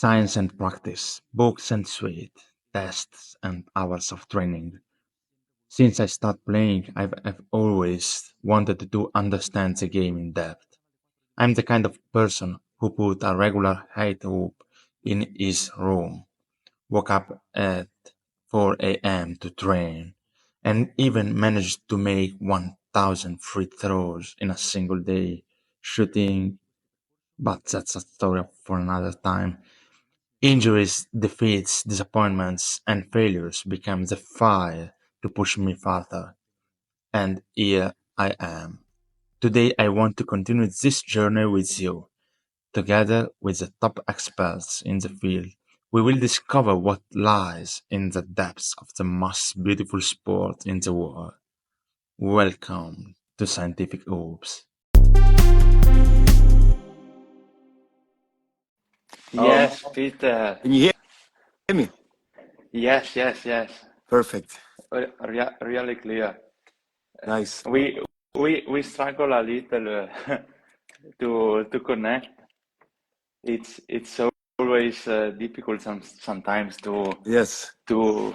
Science and practice, books and sweet, tests and hours of training. Since I started playing, I've always wanted to understand the game in depth. I'm the kind of person who put a regular height hoop in his room, woke up at 4 a.m. to train, and even managed to make 1,000 free throws in a single day, shooting, but that's a story for another time. Injuries, defeats, disappointments, and failures became the fire to push me farther. And here I am. Today I want to continue this journey with you. Together with the top experts in the field, we will discover what lies in the depths of the most beautiful sport in the world. Welcome to Scientific Oops. Oh, Yes, Peter. can you hear me? Yes. Perfect. Really clear. Nice. We struggle a little to connect. It's always difficult sometimes Yes. to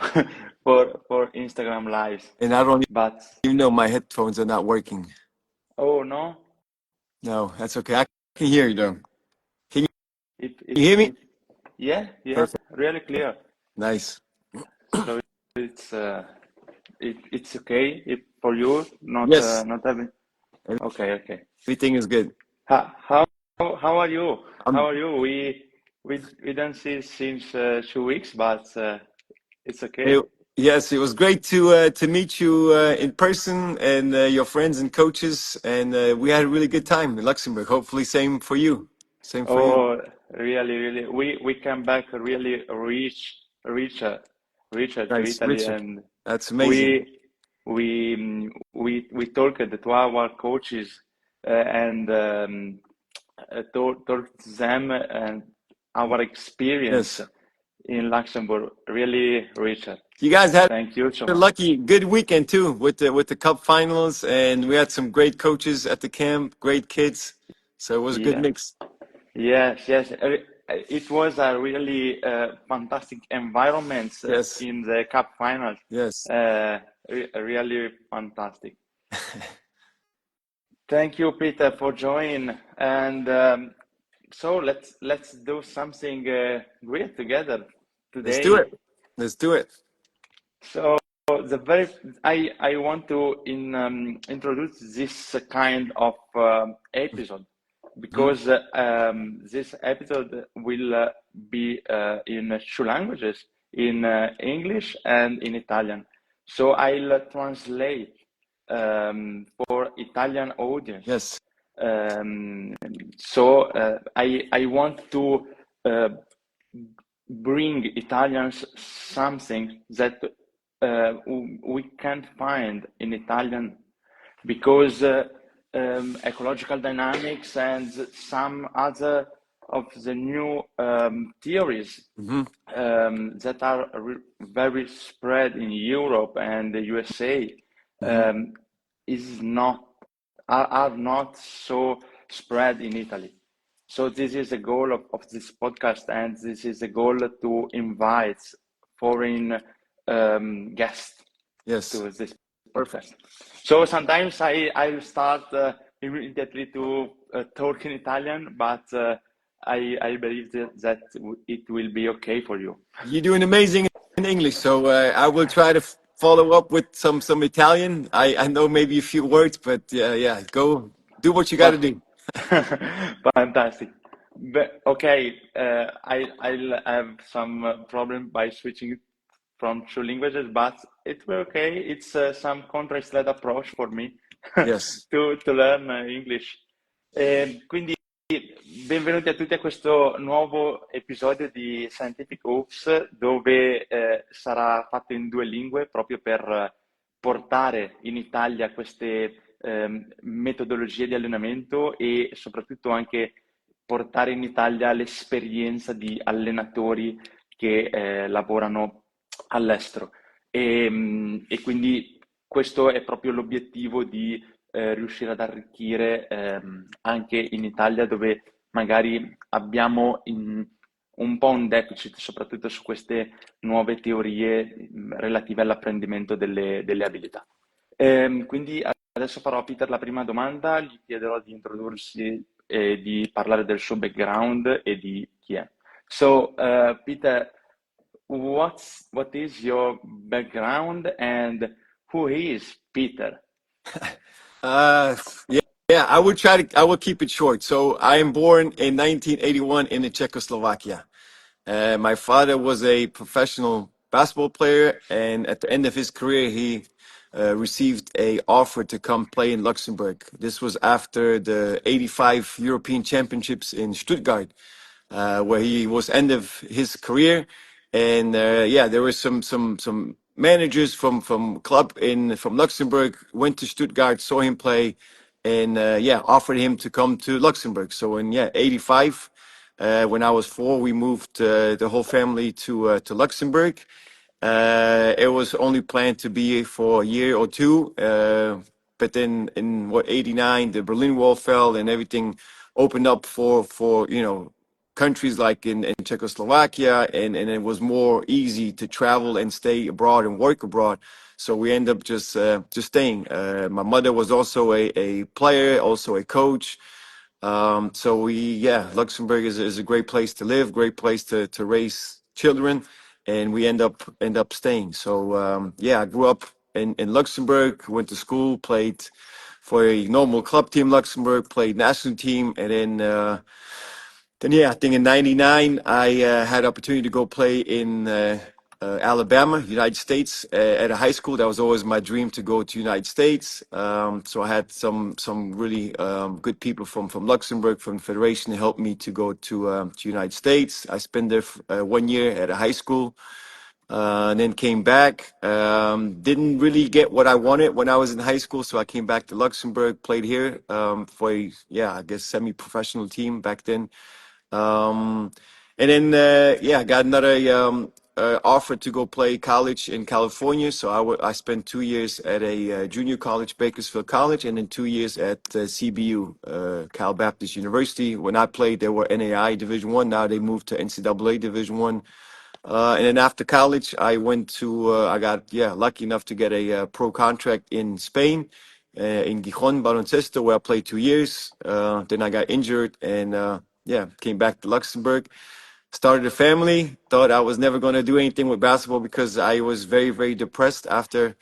for Instagram lives. And I don't But even know my headphones are not working. oh no, No, that's okay. I can hear you though. Can if you hear me? yeah, Perfect. really clear. Nice. So it's it's okay if for you Yes. not having. Okay. Everything is good. How are you? How Um, are you? We don't see since 2 weeks, but it's okay. it, yes, it was great to meet you in person and your friends and coaches, and we had a really good time in Luxembourg. Hopefully, same for you. Same for you. Oh, really. We came back really richer to Nice, Italy, Richard. and That's amazing. we talked to our coaches and told them and our experience Yes. in Luxembourg. Really, Richard. You guys had Thank you so a much. lucky good weekend too with the cup finals, and we had some great coaches at the camp, great kids. So it was a good Yeah. mix. Yes. It was a really fantastic environment Yes. in the cup finals. Yes. Really fantastic. Thank you, Peter, for joining. And so let's do something great together Let's do it. today. Let's do it. So the very I want to introduce this kind of episode Mhm. because this episode will be in two languages, in English and in Italian. So I'll translate for Italian audience. Yes. Um, so I want to uh, bring Italians something that we can't find in Italian because ecological dynamics and some other of the new theories Hmm. that are very spread in Europe and the USA Hmm. um, is not are not so spread in Italy. So this is the goal of this podcast, and this is the goal to invite foreign guests Yes. to this Perfect. podcast. So sometimes I will start immediately to talk in Italian, but I believe that it will be okay for you. You're doing amazing in English, so I will try to follow up with some Italian. I know maybe a few words, but yeah, go do what you got to But do. fantastic. But okay, I'll have some problem by switching from two languages, but it will okay. It's some contrast-led approach for me Yes. to learn English. Quindi benvenuti a tutti a questo nuovo episodio di Scientific Oops, dove sarà fatto in due lingue proprio per portare in Italia queste metodologie di allenamento e soprattutto anche portare in Italia l'esperienza di allenatori che lavorano all'estero. E quindi questo è proprio l'obiettivo di riuscire ad arricchire anche in Italia dove magari abbiamo un po' un deficit, soprattutto su queste nuove teorie relative all'apprendimento delle abilità. Quindi adesso farò a Peter la prima domanda, gli chiederò di introdursi e di parlare del suo background e di chi è. So, Peter, what is your background and who is Peter? Uh, yeah, yeah. I will keep it short. So I am born in 1981 in Czechoslovakia. My father was a professional basketball player, and at the end of his career, he received a offer to come play in Luxembourg. This was after the '85 European Championships in Stuttgart, where he was end of his career. And yeah, there were some managers from club in from Luxembourg went to Stuttgart, saw him play, and yeah, offered him to come to Luxembourg. So in yeah '85. When I was 4, we moved the whole family to Luxembourg. It was only planned to be for a year or two, but then in what '89, the Berlin Wall fell and everything opened up for countries like in Czechoslovakia, and it was more easy to travel and stay abroad and work abroad. So we end up just staying. My mother was also a player, also a coach. So yeah, Luxembourg is a great place to live, great place to raise children, and we end up staying. So yeah, I grew up in Luxembourg, went to school, played for a normal club team Luxembourg, played national team, and then yeah, I think in '99 I had opportunity to go play in Alabama, United States, at a high school. That was always my dream to go to United States. So I had some really good people from Luxembourg, from the Federation, to help me to go to United States. I spent there 1 year at a high school. And then came back. Didn't really get what I wanted when I was in high school, so I came back to Luxembourg, played here for a, yeah, I guess semi-professional team back then. Um, and then, yeah, I got another offer to go play college in California. So I spent 2 years at a junior college, Bakersfield College, and then 2 years at CBU, Cal Baptist University. When I played, they were NAI Division One. Now they moved to NCAA Division One. And then after college, I went to, I got, yeah, lucky enough to get a pro contract in Spain, in Gijon, Baloncesto, where I played 2 years. Then I got injured and, yeah, came back to Luxembourg, started a family, thought I was never going to do anything with basketball because I was very, very depressed after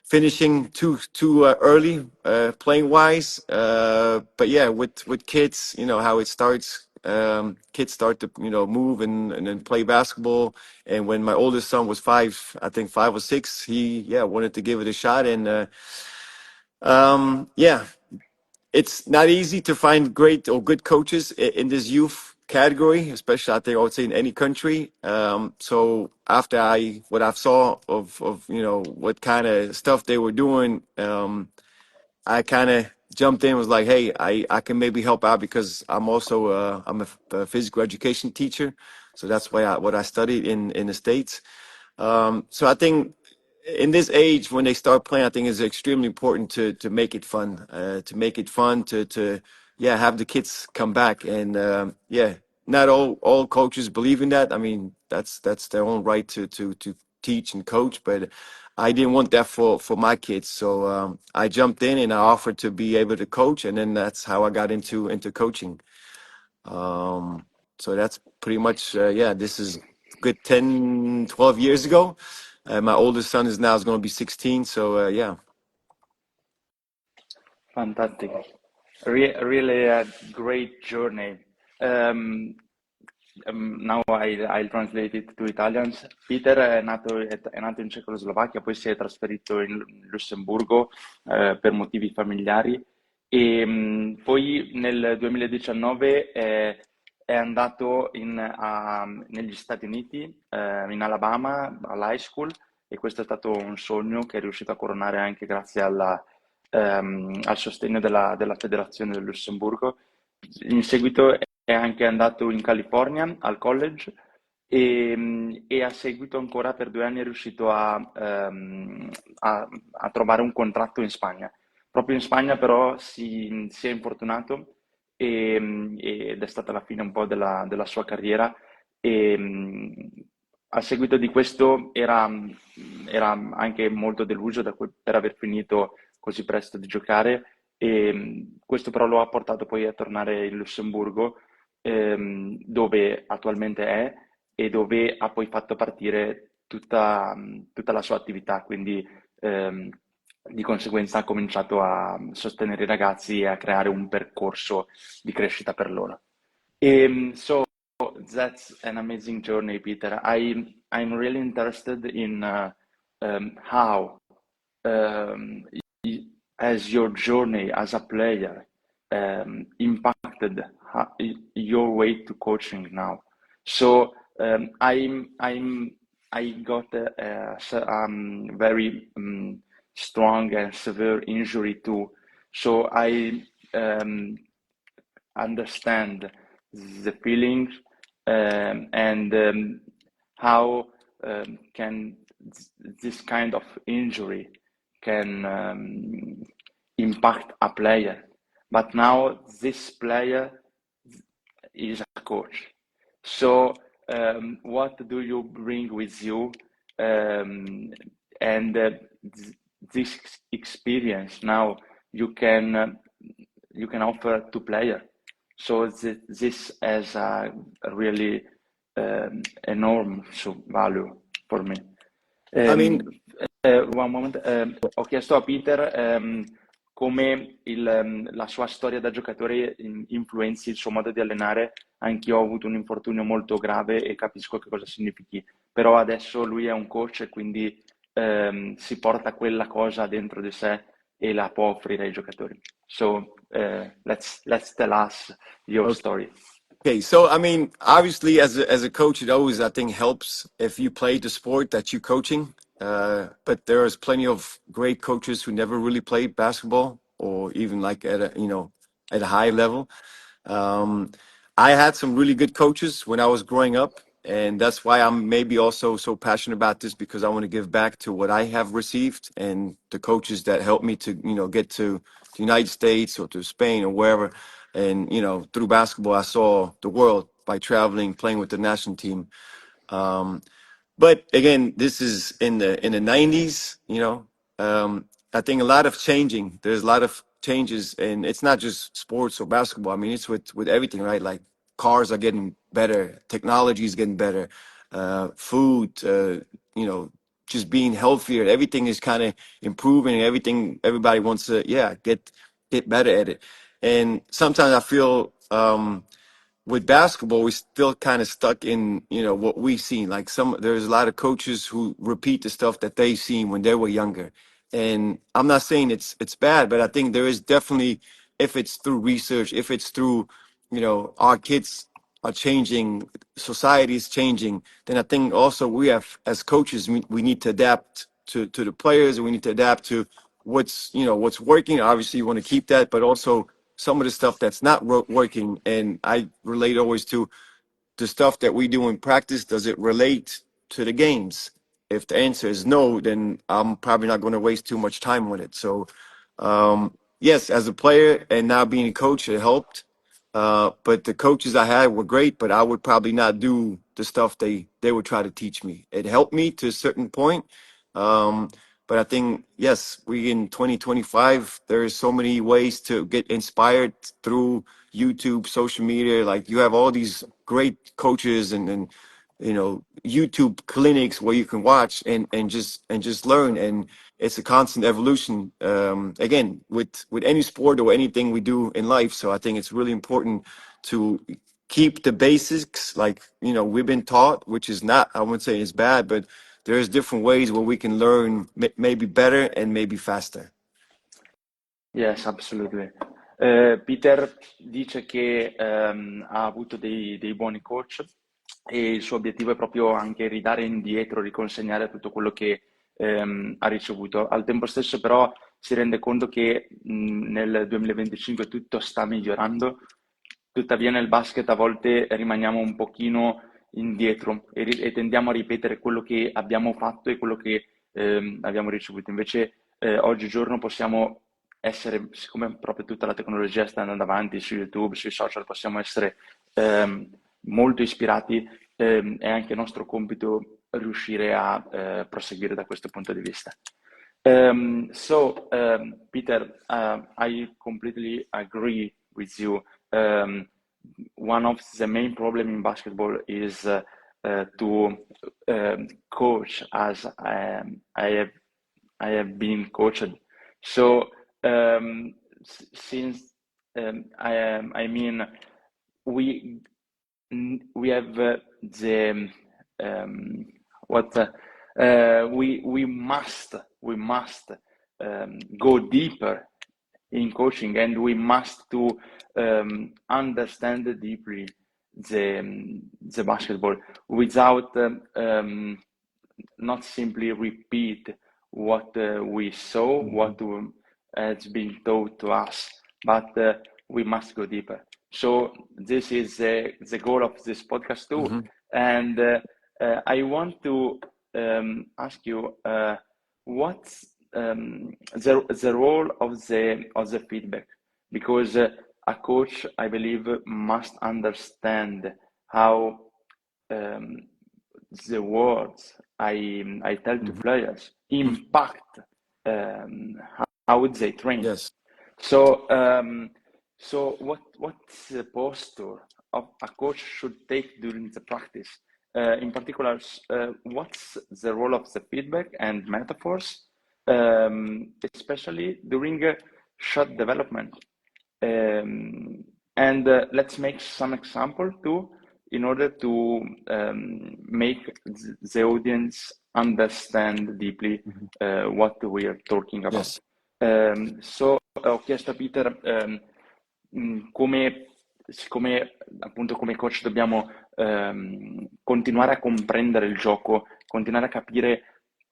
finishing too early playing wise. But yeah, with kids, you know how it starts. Kids start to move and then play basketball. And when my oldest son was 5, I think 5 or 6, he wanted to give it a shot. And yeah, it's not easy to find great or good coaches in this youth category, especially I think I would say in any country. So after what I saw of what kind of stuff they were doing, I kind of jumped in and was like, hey, I can maybe help out because I'm also I'm a physical education teacher, so that's why what I studied in the States. So I think in this age when they start playing, I think it's extremely important to make it fun, to yeah, have the kids come back. And yeah, not all coaches believe in that. I mean, that's their own right to teach and coach, but I didn't want that for my kids. So I jumped in and I offered to be able to coach, and then that's how I got into coaching. Um, so that's pretty much, yeah, this is good 10, 12 years ago. My oldest son is going to be 16. So, yeah. Fantastic. Really a great journey. Um, Now I'll translate it to Italian. Peter è nato in Cecoslovacchia, poi si è trasferito in Lussemburgo per motivi familiari e poi nel 2019 è andato negli Stati Uniti, in Alabama, all'high school, e questo è stato un sogno che è riuscito a coronare anche grazie al sostegno della Federazione del Lussemburgo. In seguito è anche andato in California al college e a seguito ancora per 2 anni è riuscito a trovare un contratto in Spagna. Proprio in Spagna però si è infortunato ed è stata la fine un po' della sua carriera e a seguito di questo era anche molto deluso per aver finito così presto di giocare e questo però lo ha portato poi a tornare in Lussemburgo, dove attualmente è e dove ha poi fatto partire tutta la sua attività, quindi di conseguenza ha cominciato a sostenere i ragazzi e a creare un percorso di crescita per loro. So that's an amazing journey, Peter. I'm really interested in how um, has your journey as a player impacted your way to coaching now. So I got a very strong and severe injury too. So I understand the feelings and how can this kind of injury can impact a player. But now this player is a coach. So what do you bring with you and this experience now you can offer to player. So this has a really enormous value for me. I mean, One moment, ho chiesto a Peter come la sua storia da giocatore influenzi il suo modo di allenare. Anch'io ho avuto un infortunio molto grave e capisco che cosa significhi, però adesso lui è un coach e quindi si porta quella cosa dentro di sé e la può offrire ai giocatori. So let's tell us your okay. story. Okay, so I mean, obviously, as a coach, it always I think helps if you play the sport that you're coaching. But there's plenty of great coaches who never really played basketball or even like at a at a high level. Um, I had some really good coaches when I was growing up, and that's why I'm maybe also so passionate about this because I want to give back to what I have received and the coaches that helped me to get to the United States or to Spain or wherever. And through basketball, I saw the world by traveling, playing with the national team. Um, but again, this is in the 90s. I think a lot of changing. There's a lot of changes, and it's not just sports or basketball. I mean, it's with everything, right? Like cars are getting better, technology is getting better, food, just being healthier. Everything is kind of improving. Everything, everybody wants to, get better at it. And sometimes I feel. With basketball, we're still kind of stuck in what we've seen. Like there's a lot of coaches who repeat the stuff that they seen when they were younger. And I'm not saying it's bad, but I think there is definitely, if it's through research, if it's through our kids are changing, society is changing, then I think also we have as coaches we need to adapt to the players, and we need to adapt to what's working. Obviously, you want to keep that, but also some of the stuff that's not working. And I relate always to the stuff that we do in practice. Does it relate to the games? If the answer is no, then I'm probably not going to waste too much time with it. So, yes, as a player and now being a coach, it helped. But the coaches I had were great, but I would probably not do the stuff they would try to teach me. It helped me to a certain point. Um, but I think, yes, we in 2025, there's so many ways to get inspired through YouTube, social media. Like you have all these great coaches and YouTube clinics where you can watch and just learn. And it's a constant evolution. Again, with any sport or anything we do in life. So I think it's really important to keep the basics like we've been taught, which is not, I wouldn't say it's bad, but there's different ways where we can learn maybe better and maybe faster. Yes, absolutely. Peter dice che ha avuto dei buoni coach e il suo obiettivo è proprio anche ridare indietro, riconsegnare tutto quello che ha ricevuto. Al tempo stesso però si rende conto che nel 2025 tutto sta migliorando, tuttavia nel basket a volte rimaniamo un pochino indietro e tendiamo a ripetere quello che abbiamo fatto e quello che abbiamo ricevuto. Invece oggigiorno possiamo essere, siccome proprio tutta la tecnologia sta andando avanti su YouTube, sui social, possiamo essere molto ispirati è anche nostro compito riuscire a proseguire da questo punto di vista. Peter, I completely agree with you. One of the main problem in basketball is to coach, as I have been coached. So since I mean we we have the what we must go deeper in coaching, and we must to understand deeply the basketball without not simply repeat what we saw, what has been taught to us, but we must go deeper. So this is the goal of this podcast too. And I want to ask you what's the role of the feedback, because a coach, I believe, must understand how the words I tell to players impact how they train. Yes. So what's the posture of a coach should take during the practice? In particular, what's the role of the feedback and metaphors, especially during shot development? And let's make some example too, in order to make the audience understand deeply what we are talking about. Yes. Ho chiesto a Peter siccome appunto come coach dobbiamo continuare a comprendere il gioco, continuare a capire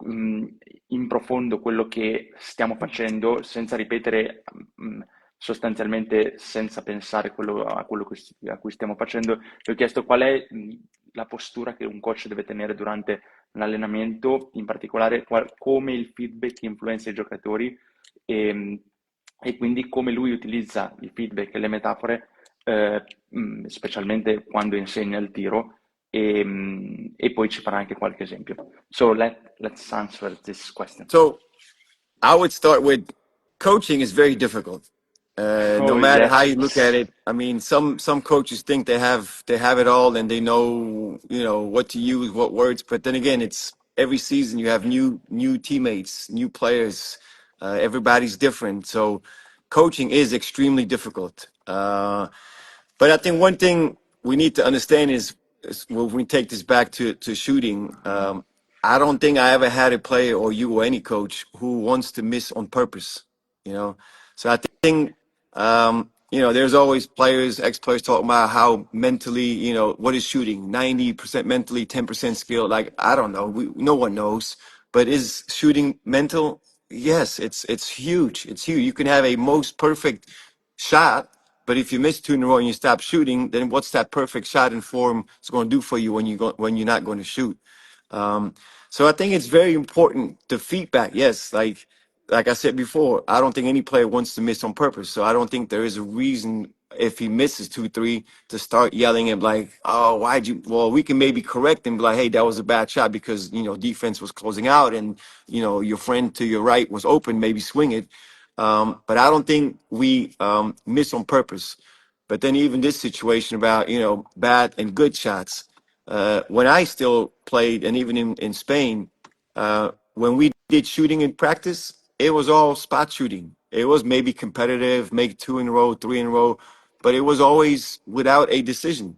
in profondo quello che stiamo facendo senza ripetere, sostanzialmente senza pensare a quello a cui stiamo facendo. Gli ho chiesto qual è la postura che un coach deve tenere durante l'allenamento, in particolare come il feedback influenza i giocatori e quindi come lui utilizza il feedback e le metafore, specialmente quando insegna il tiro, e poi ci farà anche qualche esempio. So let's answer this question. So I would start with coaching is very difficult. No matter how you look at it, I mean, some coaches think they have it all and they know what to use, what words. But then again, it's every season you have new teammates, new players. Everybody's different, so coaching is extremely difficult. But I think one thing we need to understand is when we take this back to shooting. I don't think I ever had a player, or you or any coach, who wants to miss on purpose. So I think there's always players, ex-players talking about how mentally, what is shooting? 90% mentally, 10% skill. Like, I don't know. No one knows. But is shooting mental? Yes, it's huge. It's huge. You can have a most perfect shot, but if you miss two in a row and you stop shooting, then what's that perfect shot and form is going to do for you when you're not going to shoot? So I think it's very important, the feedback. Yes, like I said before, I don't think any player wants to miss on purpose. So I don't think there is a reason if he misses 2-3 to start yelling and like, oh, why'd you? Well, we can maybe correct him, be like, hey, that was a bad shot because defense was closing out and your friend to your right was open, maybe swing it. But I don't think we miss on purpose. But then even this situation about bad and good shots. When I still played, and even in Spain, when we did shooting in practice, it was all spot shooting. It was maybe competitive, make 2 in a row, 3 in a row, but it was always without a decision.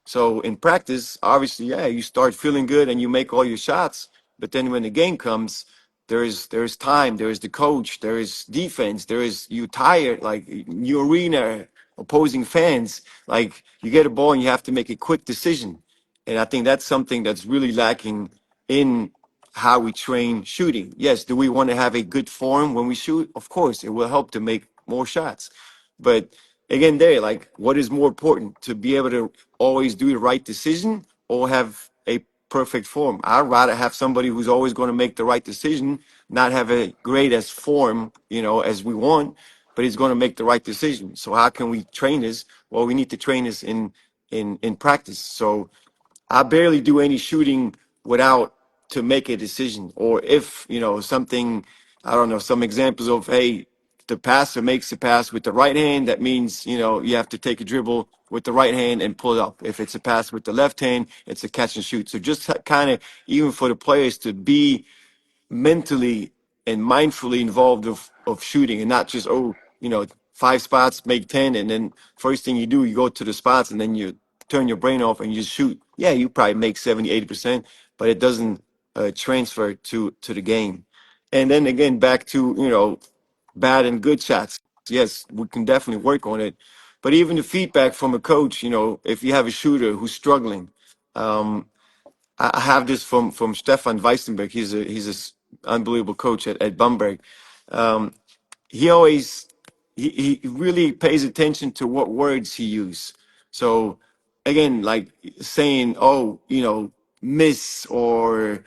So in practice, obviously, yeah, you start feeling good and you make all your shots. But then when the game comes, there's time, there is the coach, there is defense, there is you tired, like new arena, opposing fans. Like you get a ball and you have to make a quick decision. And I think that's something that's really lacking in how we train shooting. Yes, do we want to have a good form when we shoot? Of course, it will help to make more shots. But again, like, what is more important, to be able to always do the right decision or have a perfect form? I'd rather have somebody who's always going to make the right decision, not have a great as form, as we want, but he's going to make the right decision. So how can we train this? Well, we need to train this in practice. So I barely do any shooting without to make a decision. Or if, something, I don't know, some examples of, hey, the passer makes the pass with the right hand, that means, you have to take a dribble with the right hand and pull it up. If it's a pass with the left hand, it's a catch and shoot. So just kind of, even for the players to be mentally and mindfully involved of shooting, and not just, 5 spots make 10, and then first thing you do, you go to the spots and then you turn your brain off and you just shoot. Yeah, you probably make 70-80%, but it doesn't transfer to the game. And then again, back to, bad and good shots. Yes, we can definitely work on it. But even the feedback from a coach, if you have a shooter who's struggling, um, I have this from Stefan Weissenberg. He's a unbelievable coach at Bamberg. Um, he always he really pays attention to what words he uses. So again, like saying, "Oh, miss," or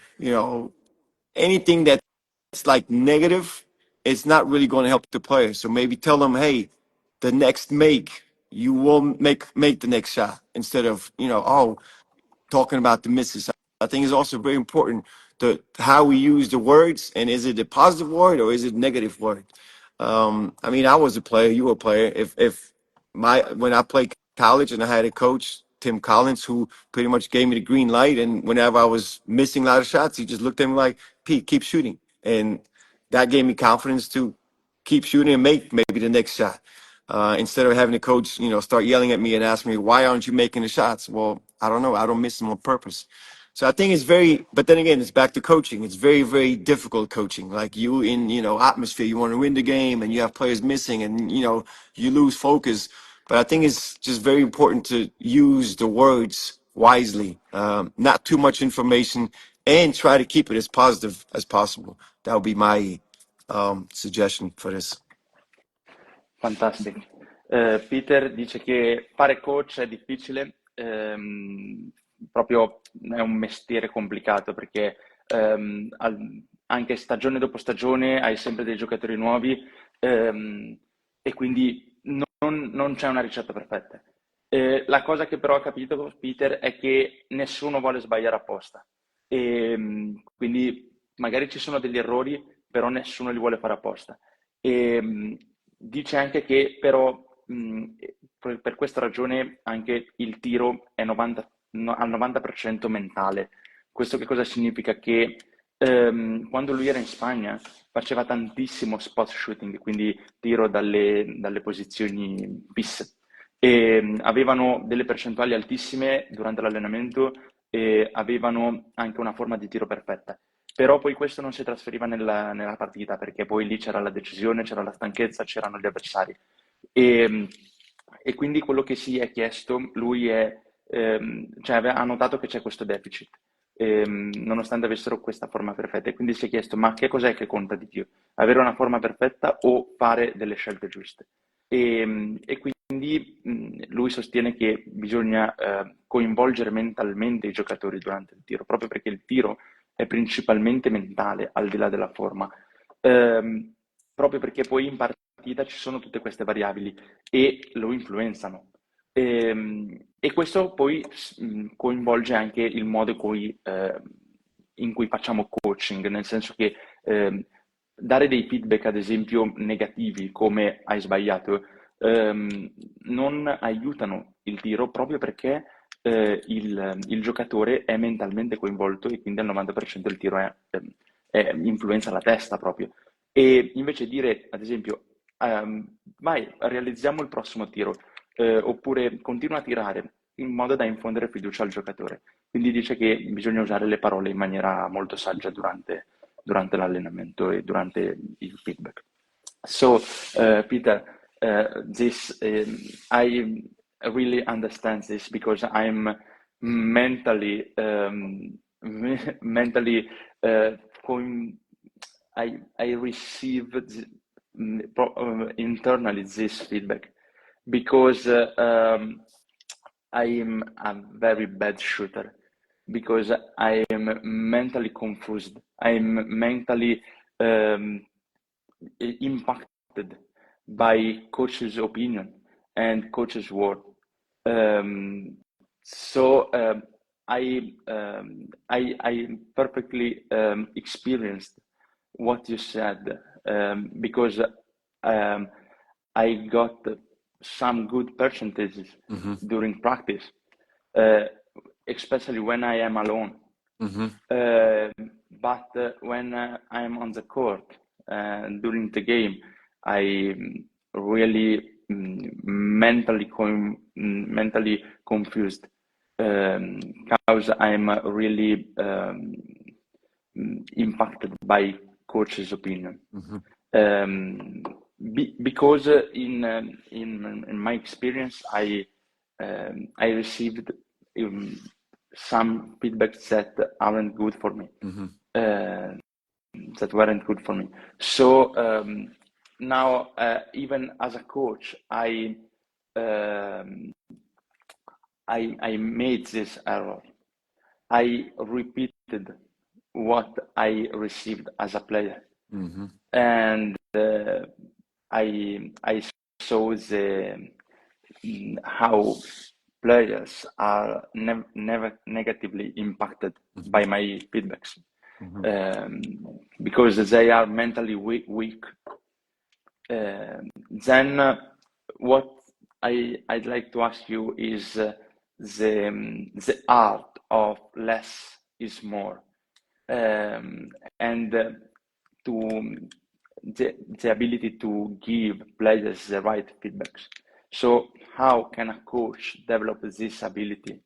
anything that's like negative, it's not really going to help the player. So maybe tell them, "Hey, the next make, you will make the next shot," instead of talking about the misses. I think it's also very important how we use the words, and is it a positive word or is it a negative word? I mean, I was a player, you were a player. If when I played college and I had a coach, Tim Collins, who pretty much gave me the green light, and whenever I was missing a lot of shots, he just looked at me like, "Pete, keep shooting," and that gave me confidence to keep shooting and make maybe the next shot. Instead of having the coach, start yelling at me and ask me, "Why aren't you making the shots?" Well, I don't know. I don't miss them on purpose. So I think it's but then again, it's back to coaching. It's very, very difficult coaching. Like you in, atmosphere, you want to win the game and you have players missing and, you lose focus. But I think it's just very important to use the words wisely, not too much information, and try to keep it as positive as possible. That would be my suggestion for this. Fantastico. Peter dice che fare coach è difficile, proprio è un mestiere complicato perché anche stagione dopo stagione hai sempre dei giocatori nuovi, e quindi non c'è una ricetta perfetta. La cosa che però ha capito Peter è che nessuno vuole sbagliare apposta. Quindi magari ci sono degli errori, però nessuno li vuole fare apposta. Dice anche che però per questa ragione anche il tiro è al 90% mentale. Questo che cosa significa? Che quando lui era in Spagna faceva tantissimo spot shooting, quindi tiro dalle posizioni fisse. E avevano delle percentuali altissime durante l'allenamento e avevano anche una forma di tiro perfetta. Però poi questo non si trasferiva nella partita perché poi lì c'era la decisione, c'era la stanchezza, c'erano gli avversari. E quindi quello che si è chiesto, lui ha notato che c'è questo deficit, nonostante avessero questa forma perfetta. E quindi si è chiesto, ma che cos'è che conta di più? Avere una forma perfetta o fare delle scelte giuste? E quindi lui sostiene che bisogna coinvolgere mentalmente i giocatori durante il tiro, proprio perché il tiro è principalmente mentale, al di là della forma, proprio perché poi in partita ci sono tutte queste variabili e lo influenzano. E questo poi coinvolge anche il modo in cui facciamo coaching, nel senso che dare dei feedback, ad esempio, negativi, come hai sbagliato, non aiutano il tiro proprio perché il giocatore è mentalmente coinvolto e quindi al 90% il tiro influenza la testa proprio. E invece dire, ad esempio, vai, realizziamo il prossimo tiro, oppure continua a tirare in modo da infondere fiducia al giocatore. Quindi dice che bisogna usare le parole in maniera molto saggia durante l'allenamento e durante il feedback. So, Peter, I really understand this because I'm mentally, mentally, I receive internally this feedback because I am a very bad shooter, because I am mentally confused. I am mentally impacted by coach's opinion and coach's word. So I perfectly experienced what you said, because I got some good percentages during practice, uh, especially when I am alone. But when I am on the court during the game, I really mentally confused, because I'm really impacted by coach's opinion. Because in my experience, I received some feedbacks that aren't good for me, that weren't good for me. So now, even as a coach, I made this error. I repeated what I received as a player, and I saw how players are never negatively impacted by my feedbacks, because they are mentally weak. Then what I'd like to ask you is the art of less is more, and to the ability to give players the right feedbacks. So how can a coach develop this ability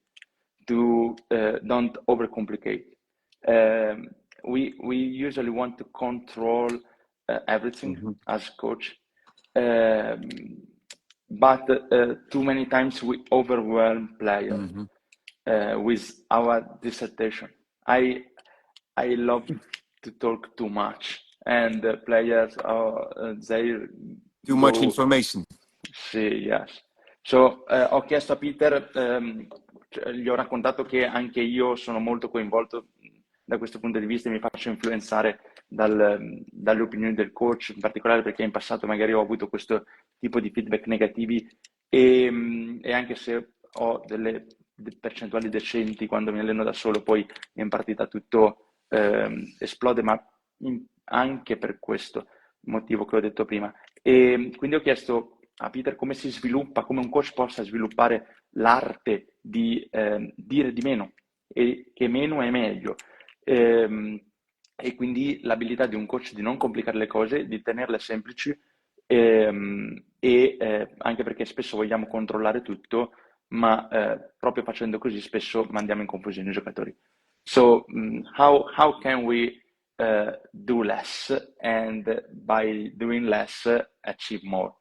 to don't overcomplicate? We usually want to control everything as coach, but too many times we overwhelm players with our dissertation. I love to talk too much, and players they Too much go. information. Sì, yes. So, ho chiesto a Peter, gli ho raccontato che anche io sono molto coinvolto da questo punto di vista e mi faccio influenzare dalle opinioni del coach, in particolare perché in passato magari ho avuto questo tipo di feedback negativi, e anche se ho delle percentuali decenti quando mi alleno da solo, poi in partita tutto esplode, ma anche per questo motivo che ho detto prima. E quindi ho chiesto a Peter come si sviluppa, come un coach possa sviluppare l'arte di dire di meno, e che meno è meglio. E quindi l'abilità di un coach di non complicare le cose, di tenerle semplici, anche perché spesso vogliamo controllare tutto, ma proprio facendo così spesso mandiamo in confusione i giocatori. So how can we do less, and by doing less achieve more?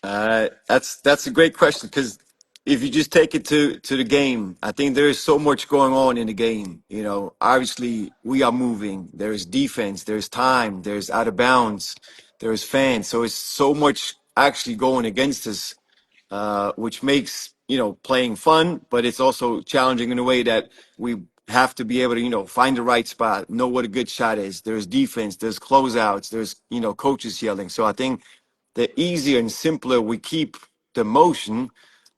That's a great question, because if you just take it to the game, I think there is so much going on in the game. You know, obviously we are moving. There's defense. There's time. There's out of bounds. There's fans. So it's so much actually going against us, which makes playing fun, but it's also challenging in a way that we have to be able to find the right spot, know what a good shot is. There's defense. There's closeouts. There's coaches yelling. So I think the easier and simpler we keep the motion,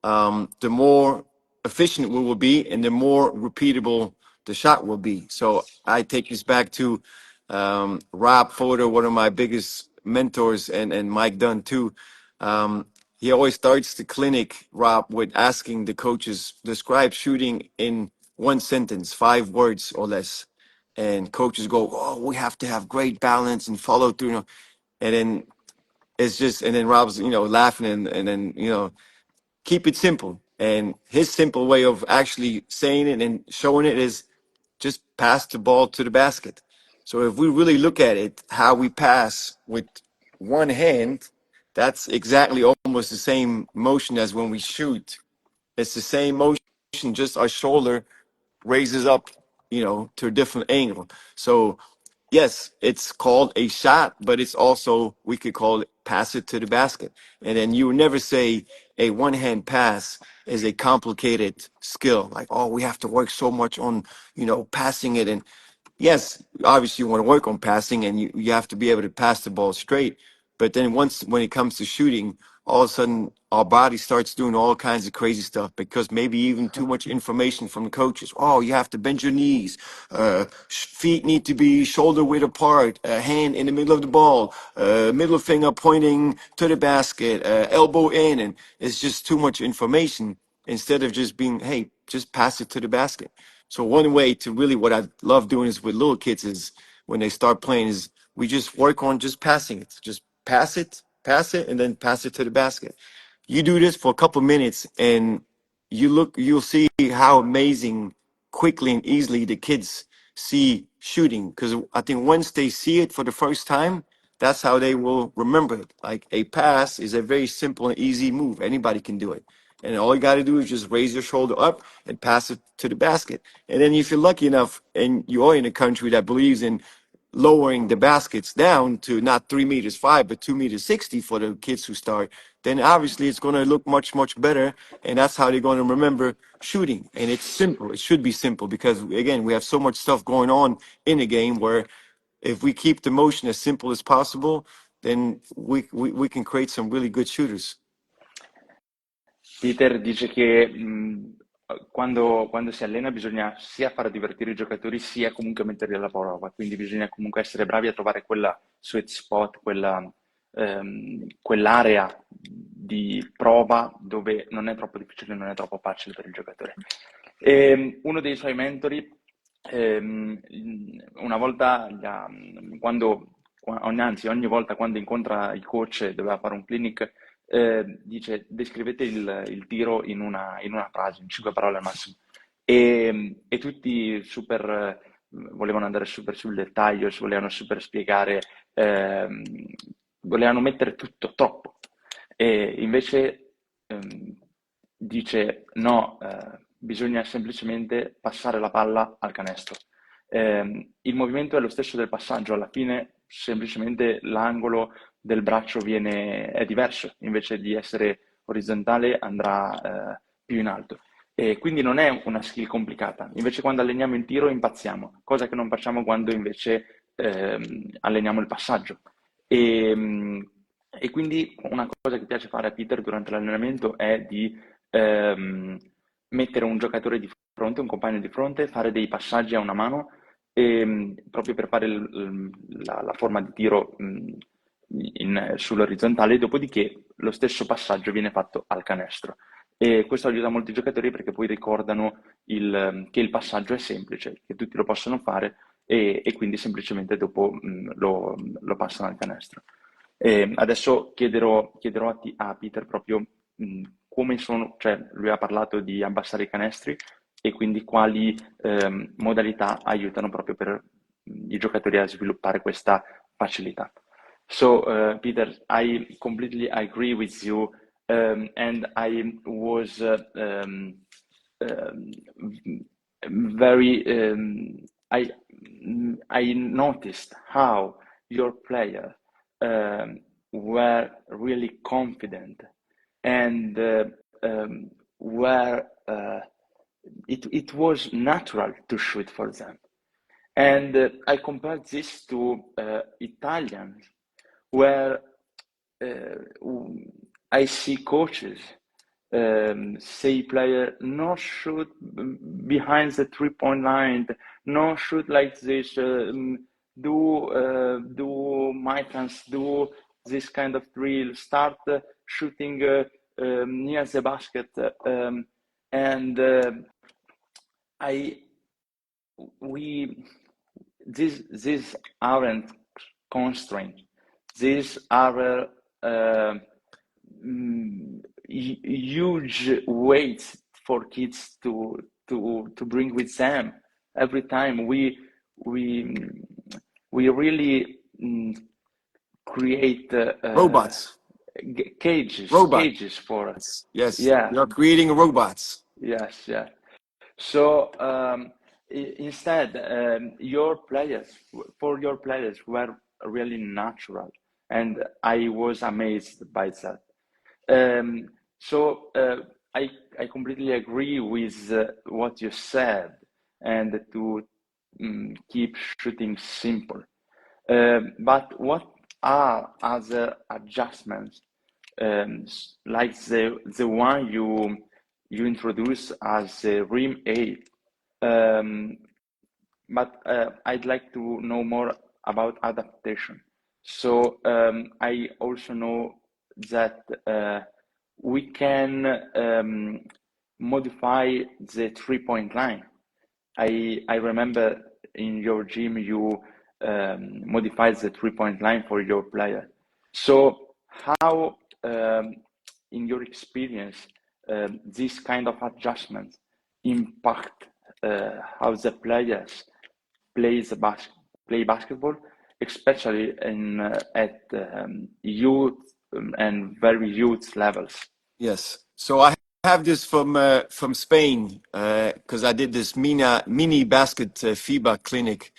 the more efficient we will be and the more repeatable the shot will be. So I take this back to Rob Fodor, one of my biggest mentors, and Mike Dunn too. He always starts the clinic, Rob, with asking the coaches, describe shooting in one sentence, 5 words or less. And coaches go, oh, we have to have great balance and follow through. And then it's just, and then Rob's, laughing, and then, keep it simple. And his simple way of actually saying it and showing it is just pass the ball to the basket. So if we really look at it, how we pass with one hand, that's exactly almost the same motion as when we shoot. It's the same motion, just our shoulder raises up, to a different angle. So yes, it's called a shot, but it's also, we could call it pass it to the basket. And then you would never say a one-hand pass is a complicated skill. Like, oh, we have to work so much on, passing it. And yes, obviously you want to work on passing, and you have to be able to pass the ball straight. But then when it comes to shooting, all of a sudden our body starts doing all kinds of crazy stuff because maybe even too much information from the coaches. Oh, you have to bend your knees. Feet need to be shoulder width apart. Hand in the middle of the ball. Middle finger pointing to the basket. Elbow in, and it's just too much information instead of just being, hey, just pass it to the basket. So one way to really, what I love doing is with little kids is when they start playing is we just work on just passing it. Just pass it, and then pass it to the basket. You do this for a couple minutes and you'll see how amazing quickly and easily the kids see shooting. Because I think once they see it for the first time, that's how they will remember it. Like a pass is a very simple and easy move. Anybody can do it. And all you got to do is just raise your shoulder up and pass it to the basket. And then if you're lucky enough and you are in a country that believes in lowering the baskets down to not 3 meters 5, but 2 meters 60 for the kids who start, then obviously it's going to look much, much better. And that's how they're going to remember shooting. And it's simple. It should be simple because, again, we have so much stuff going on in the game where if we keep the motion as simple as possible, then we can create some really good shooters. Peter dice che quando si allena bisogna sia far divertire i giocatori sia comunque metterli alla prova, quindi bisogna comunque essere bravi a trovare quella sweet spot, quell'area di prova dove non è troppo difficile, non è troppo facile per il giocatore. Uno dei suoi mentori, una volta, ogni volta quando incontra il coach e doveva fare un clinic, dice descrivete il tiro in una frase, in 5 parole al massimo. E tutti volevano andare super sul dettaglio, volevano super spiegare, volevano mettere tutto troppo. E invece dice no, bisogna semplicemente passare la palla al canestro. Il movimento è lo stesso del passaggio, alla fine semplicemente l'angolo del braccio è diverso, invece di essere orizzontale andrà più in alto. E quindi non è una skill complicata. Invece quando alleniamo il tiro impazziamo, cosa che non facciamo quando invece alleniamo il passaggio. E quindi una cosa che piace fare a Peter durante l'allenamento è di mettere un giocatore di fronte, un compagno di fronte, fare dei passaggi a una mano proprio per fare la forma di tiro sull'orizzontale, dopodiché lo stesso passaggio viene fatto al canestro. E questo aiuta molti giocatori perché poi ricordano che il passaggio è semplice, che tutti lo possono fare e quindi semplicemente dopo lo passano al canestro. Adesso chiederò a Peter proprio come sono, cioè lui ha parlato di abbassare i canestri e quindi quali modalità aiutano proprio per i giocatori a sviluppare questa facilità. So, Peter, I completely agree with you, and I was I noticed how your players were really confident and were it was natural to shoot for them. And I compared this to Italians, where I see coaches say player no shoot behind the 3-point line, no shoot like this, do Mycans, do this kind of drill, start shooting near the basket, and these aren't constraints. These are huge weights for kids to bring with them every time. We really create Robots. cages for Yes. yeah. You're creating robots. Yes, yeah. So instead, your players were really natural, and I was amazed by that. So I completely agree with what you said, and to keep shooting simple. But what are other adjustments like the one you introduce as Rim 8. But I'd like to know more about adaptation. So I also know that we can modify the 3-point line. I remember in your gym you modified the 3-point line for your player. So how, in your experience, this kind of adjustments impact how the players play basketball, especially in at youth and very youth levels? Yes. So I have this from Spain because I did this mini basket FIBA clinic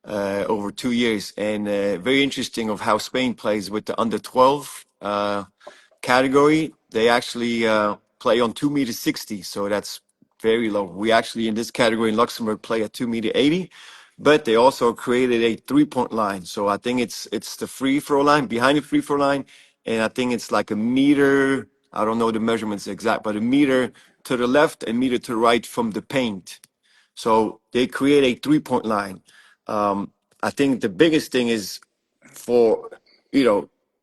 over 2 years, and very interesting of how Spain plays with the under 12 category. They actually play on 2 meters 60, so that's very low. We actually in this category in Luxembourg play at 2 meter 80, but they also created a 3-point line. So I think it's the free throw line behind the free throw line, and I think it's like a meter. I don't know the measurements exact, but a meter to the left and meter to the right from the paint. So they create a 3-point line. I think the biggest thing is for,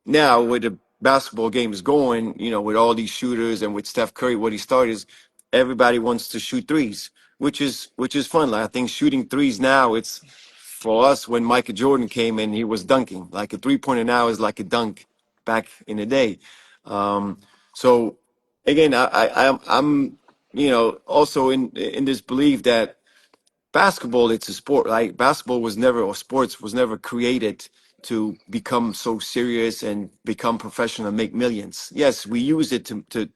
now where the basketball game is going, with all these shooters and with Steph Curry, what he started is everybody wants to shoot threes, which is fun. Like I think shooting threes now, it's for us when Michael Jordan came in, he was dunking. Like a 3-pointer now is like a dunk back in the day. So again, I'm also in this belief that basketball, it's a sport, right? Basketball was never, or sports was never created to become so serious and become professional and make millions. Yes, we use it to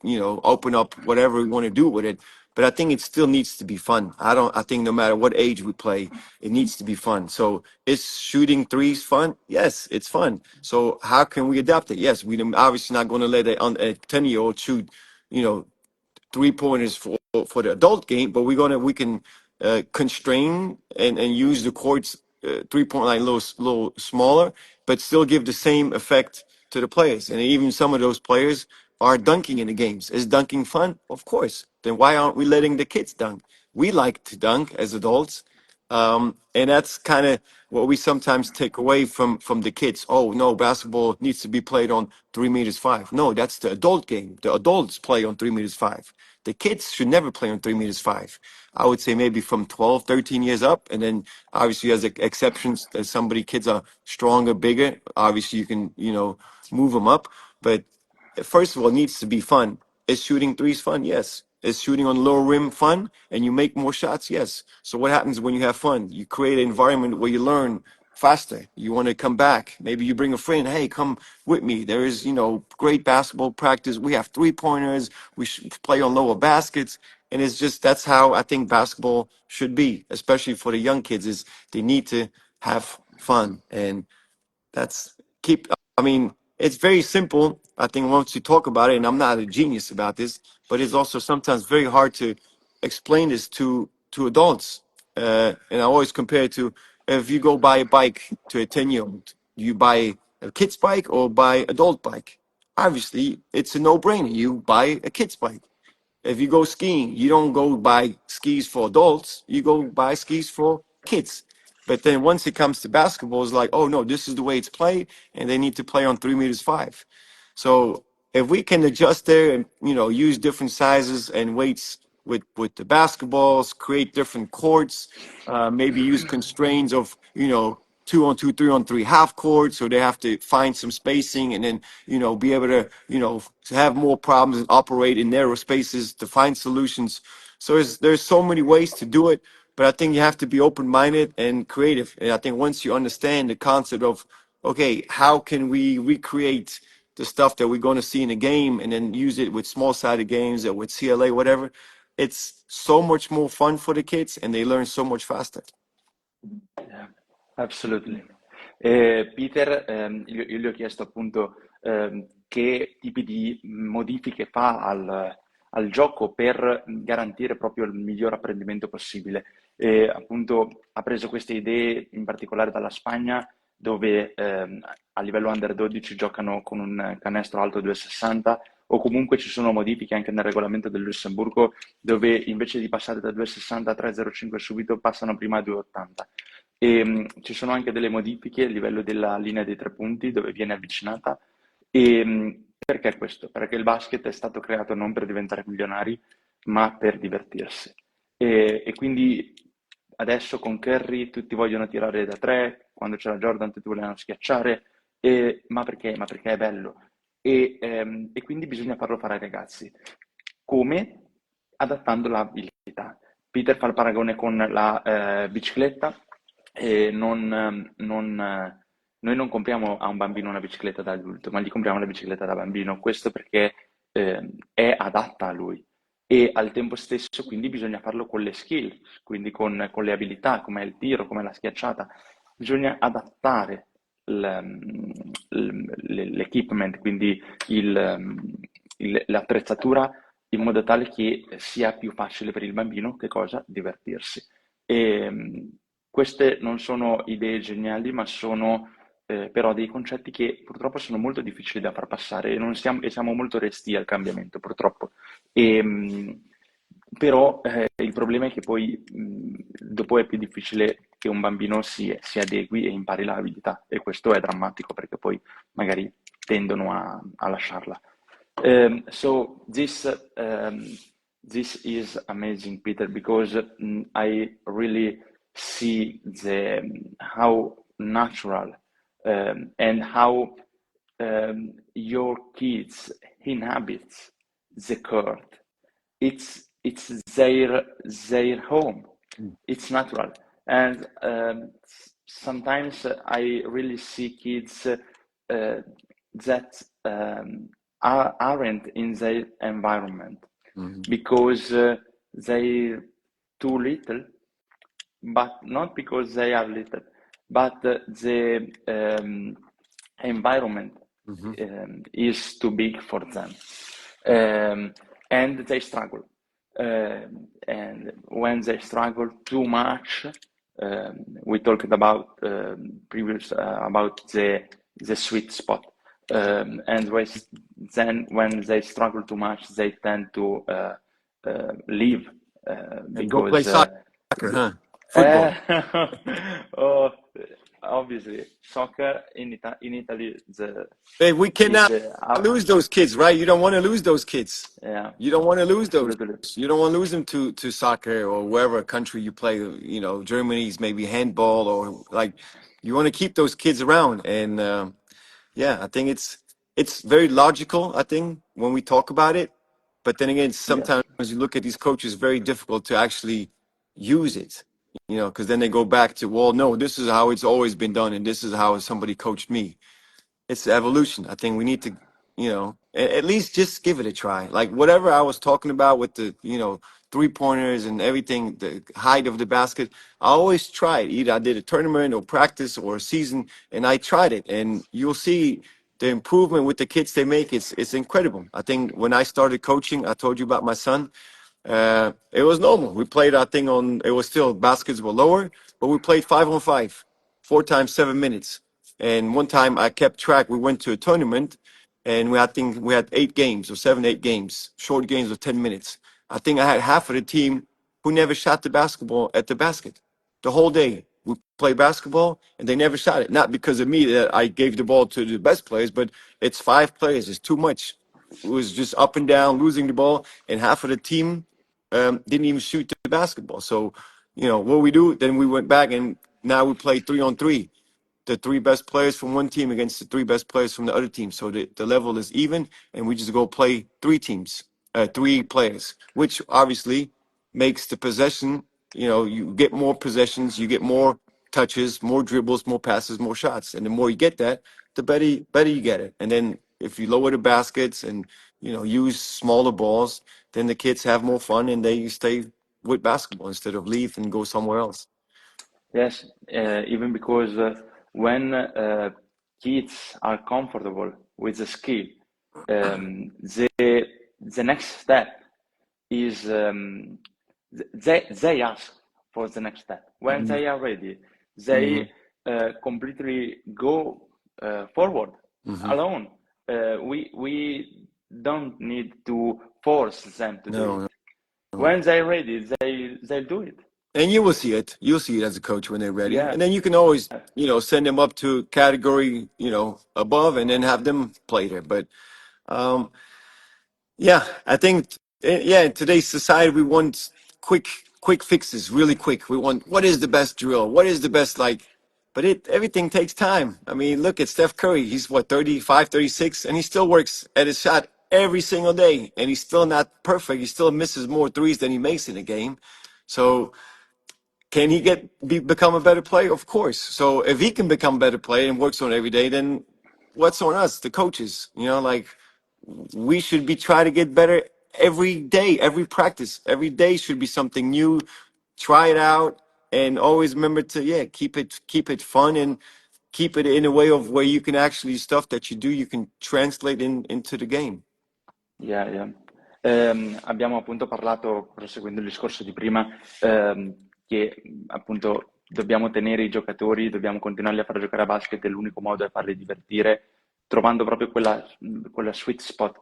open up whatever we want to do with it, but I think it still needs to be fun. I think no matter what age we play, it needs to be fun. So is shooting threes fun? Yes, it's fun. So how can we adapt it? Yes, we obviously not going to let a 10-year-old shoot, you know, 3-pointers for the adult game, but we can constrain and use the court's 3-point line a little smaller, but still give the same effect to the players. And even some of those players are dunking in the games. Is dunking fun? Of course. Then why aren't we letting the kids dunk? We like to dunk as adults. And that's kind of what we sometimes take away from the kids. Oh no, basketball needs to be played on 3 meters 5. No, that's the adult game. The adults play on 3 meters 5. The kids should never play on 3 meters 5. I would say maybe from 12, 13 years up, and then obviously as exceptions, as kids are stronger, bigger. Obviously you can move them up, but first of all, it needs to be fun. Is shooting threes fun? Yes. Is shooting on low rim fun and you make more shots? Yes. So what happens when you have fun? You create an environment where you learn faster. You want to come back. Maybe you bring a friend. Hey, come with me. There is, great basketball practice. We have 3-pointers. We should play on lower baskets. And it's just, that's how I think basketball should be, especially for the young kids, is they need to have fun. And that's I mean, it's very simple. I think once you talk about it, and I'm not a genius about this, but it's also sometimes very hard to explain this to adults. And I always compare it to, if you go buy a bike to a 10-year-old, do you buy a kid's bike or buy adult bike? Obviously, it's a no-brainer. You buy a kid's bike. If you go skiing, you don't go buy skis for adults, you go buy skis for kids. But then once it comes to basketball, it's like, oh no, this is the way it's played, and they need to play on 3 meters 5. So if we can adjust there and use different sizes and weights with the basketballs, create different courts, maybe use constraints of 2-on-2, 3-on-3 half court, so they have to find some spacing, and then be able to to have more problems and operate in narrow spaces to find solutions. So there's so many ways to do it, but I think you have to be open-minded and creative. And I think once you understand the concept of, okay, how can we recreate the stuff that we're going to see in a game and then use it with small-sided games or with CLA, whatever, it's so much more fun for the kids and they learn so much faster. Yeah, absolutely. Peter, io gli ho chiesto appunto che tipi di modifiche fa al gioco per garantire proprio il miglior apprendimento possibile. E appunto ha preso queste idee in particolare dalla Spagna, dove a livello under 12 giocano con un canestro alto 2,60, o comunque ci sono modifiche anche nel regolamento del Lussemburgo dove invece di passare da 2,60 a 3,05 subito passano prima a 2,80. Ci sono anche delle modifiche a livello della linea dei 3 punti dove viene avvicinata. Perché questo? Perché il basket è stato creato non per diventare milionari, ma per divertirsi. E quindi adesso con Curry tutti vogliono tirare da 3, quando c'era Jordan tutti volevano schiacciare, ma perché? Ma perché è bello. E quindi bisogna farlo fare ai ragazzi. Come? Adattando l'abilità. Peter fa il paragone con la bicicletta e noi non compriamo a un bambino una bicicletta da adulto, ma gli compriamo la bicicletta da bambino. Questo perché è adatta a lui. E al tempo stesso quindi bisogna farlo con le skill, quindi con le abilità, come il tiro, come la schiacciata. Bisogna adattare l'equipment, quindi l'attrezzatura in modo tale che sia più facile per il bambino, che cosa? Divertirsi. Queste non sono idee geniali, ma sono però dei concetti che purtroppo sono molto difficili da far passare e siamo molto restii al cambiamento, purtroppo. Però il problema è che poi dopo è più difficile che un bambino si adegui e impari l'abilità, e questo è drammatico perché poi magari tendono a lasciarla. So this is amazing, Peter, because I really see how natural and how your kids inhabits the court. It's their home. It's natural, and sometimes I really see kids that aren't in their environment because they're too little, but not because they are little, but the environment is too big for them, and they struggle. And when they struggle too much, we talked about previous about the sweet spot, and then when they struggle too much, they tend to leave And go play because soccer, huh? Football. oh, obviously soccer in Italy Hey, we cannot is lose those kids, right? You don't want to lose those kids. yeah, You don't want to lose those. absolutely. You don't want to lose them to soccer or wherever country you play. You know, Germany's maybe handball or like. You want to keep those kids around, and yeah, I think it's very logical. I think when we talk about it, but then again, Yes. sometimes you look at these coaches, very difficult to actually use it. You know, because then they go back to, well, no, this is how it's always been done, and this is how somebody coached me. It's evolution. I think we need to, you know, at least just give it a try. Like whatever I was talking about with the, you know, 3 pointers and everything, the height of the basket, I always try it. Either I did a tournament or practice or a season, and I tried it, and you'll see the improvement with the kids they make. It's incredible. I think when I started coaching, I told you about my son. It was normal. We played our thing on. It was still baskets were lower, but we played 5-on-5, 4 times 7 minutes. And one time I kept track. We went to a tournament, and I think we had 8 games or 7, 8 games, short games of 10 minutes. I think I had half of the team who never shot the basketball at the basket. The whole day we played basketball, and they never shot it. Not because of me that I gave the ball to the best players, but it's 5 players. It's too much. It was just up and down, losing the ball, and half of the team didn't even shoot the basketball. So, you know, what we do, then we went back and now we play 3-on-3. The 3 best players from one team against the 3 best players from the other team. So the level is even, and we just go play 3 teams, 3 players, which obviously makes the possession, you know, you get more possessions, you get more touches, more dribbles, more passes, more shots. And the more you get that, the better you get it. And then if you lower the baskets and, you know, use smaller balls, then the kids have more fun and they stay with basketball instead of leave and go somewhere else. Yes, even because when kids are comfortable with the skill, the next step is they ask for the next step. When they are ready, they completely go forward alone. We don't need to force them to do No, it. When they're ready, they'll do it. and you will see it. You'll see it as a coach when they're ready, Yeah, and then you can always, send them up to category, above, and then have them play there. But um, yeah, I think, in today's society, we want quick fixes, really quick. We want, what is the best drill? What is the best, but everything takes time. I mean, look at Steph Curry. He's what, 35, 36, and he still works at his shot every single day, and he's still not perfect. He still misses more threes than he makes in a game. So can he become a better player? Of course. So if he can become a better player and works on it every day, then what's on us, the coaches? We should be trying to get better every day, every practice, every day should be something new. Try it out, and always remember to, keep it fun, and keep it in a way of where you can actually, stuff that you do, you can translate into the game. yeah, yeah. Abbiamo appunto parlato, proseguendo il discorso di prima, che appunto dobbiamo tenere i giocatori, dobbiamo continuarli a far giocare a basket e l'unico modo è farli divertire, trovando proprio quella sweet spot,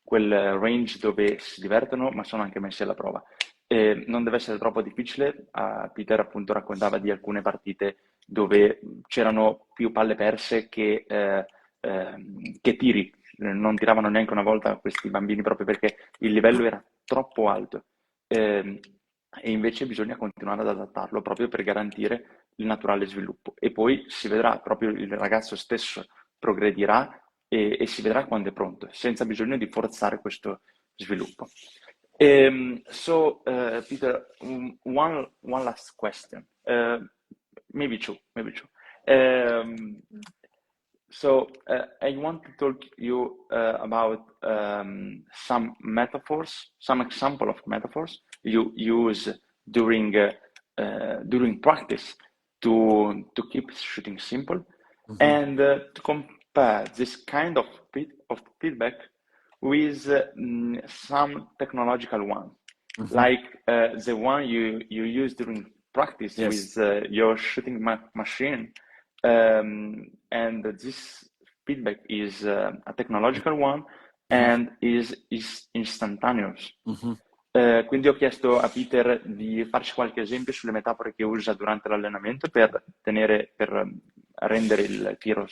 quel range dove si divertono ma sono anche messi alla prova. Non deve essere troppo difficile. Peter appunto raccontava di alcune partite dove c'erano più palle perse che tiri. Non tiravano neanche una volta questi bambini proprio perché il livello era troppo alto. E invece bisogna continuare ad adattarlo proprio per garantire il naturale sviluppo. E poi si vedrà, proprio il ragazzo stesso progredirà e si vedrà quando è pronto, senza bisogno di forzare questo sviluppo. Peter, one last question. Maybe two. I want to talk to you about some metaphors, some example of metaphors you use during practice to keep shooting simple, and to compare this kind of feedback with some technological one, like the one you use during practice Yes. with your shooting machine. And this feedback is a technological one and is instantaneous. Quindi ho chiesto a Peter di farci qualche esempio sulle metafore che usa durante l'allenamento per rendere il tiro,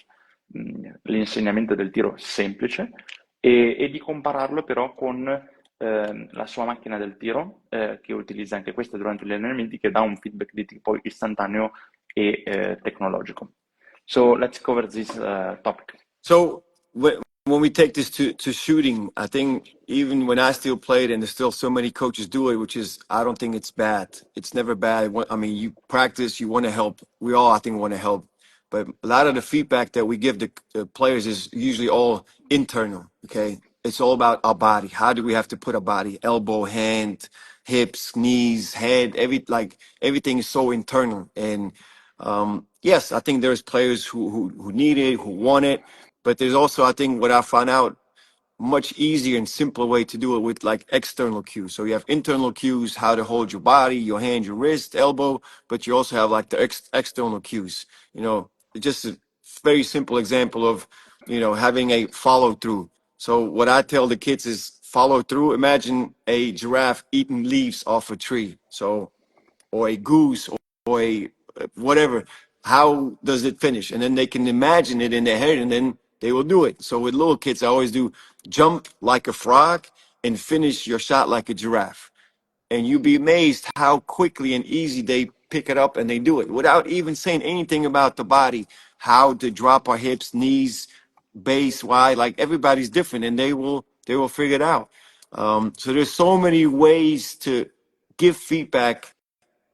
l'insegnamento del tiro semplice, e di compararlo però con la sua macchina del tiro, che utilizza anche questa durante gli allenamenti, che dà un feedback di tipo istantaneo e tecnologico. So let's cover this topic. So when we take this to shooting, I think even when I still played, and there's still so many coaches do it, which is, I don't think it's bad. It's never bad. I mean, you practice, you want to help. We all, I think, want to help. But a lot of the feedback that we give the players is usually all internal, okay? It's all about our body. How do we have to put our body? Elbow, hand, hips, knees, head, everything is so internal. And yes, I think there's players who need it, who want it. But there's also, I think, what I found out, much easier and simpler way to do it with external cues. So you have internal cues, how to hold your body, your hand, your wrist, elbow, but you also have the external cues. Just a very simple example of, having a follow through. So what I tell the kids is follow through. Imagine a giraffe eating leaves off a tree. So, or a goose, or a whatever. How does it finish? And then they can imagine it in their head, and then they will do it. So with little kids, I always do jump like a frog and finish your shot like a giraffe. And you'd be amazed how quickly and easy they pick it up and they do it without even saying anything about the body, how to drop our hips, knees, base, wide. Everybody's different, and they will figure it out. So there's so many ways to give feedback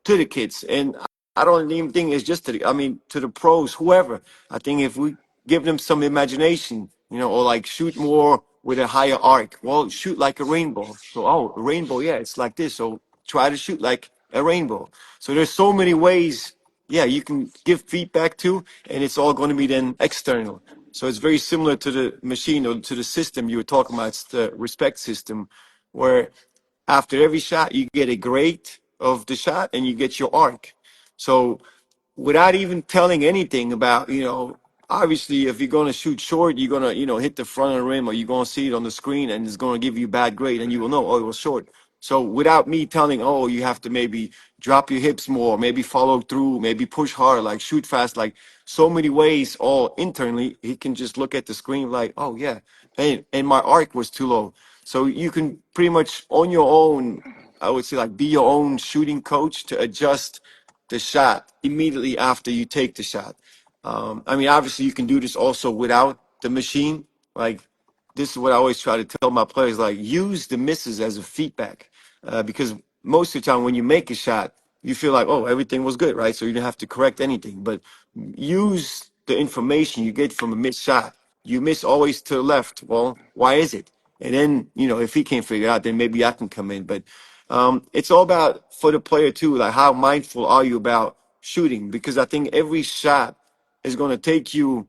to the kids. And I don't even think it's just to the pros, whoever. I think if we give them some imagination, or shoot more with a higher arc. Well, shoot like a rainbow. So, a rainbow, yeah, it's like this. So try to shoot like a rainbow. So there's so many ways, you can give feedback to, and it's all going to be then external. So it's very similar to the machine, or to the system you were talking about. It's the respect system, where after every shot, you get a grade of the shot and you get your arc. So without even telling anything about, obviously if you're going to shoot short, you're going to, hit the front of the rim, or you're going to see it on the screen and it's going to give you a bad grade, and you will know, oh, it was short. So without me telling, oh, you have to maybe drop your hips more, maybe follow through, maybe push hard, like shoot fast, like so many ways, all internally, he can just look at the screen like, oh yeah, hey, and my arc was too low. So you can pretty much on your own, I would say, like, be your own shooting coach to adjust the shot immediately after you take the shot. I mean, obviously, you can do this also without the machine. Like, this is what I always try to tell my players: like, use the misses as a feedback, because most of the time when you make a shot, you feel like, oh, everything was good, right? So you don't have to correct anything. But use the information you get from a missed shot. You miss always to the left. Well, why is it? And then, if he can't figure it out, then maybe I can come in. But it's all about, for the player too, like, how mindful are you about shooting? Because I think every shot is going to take you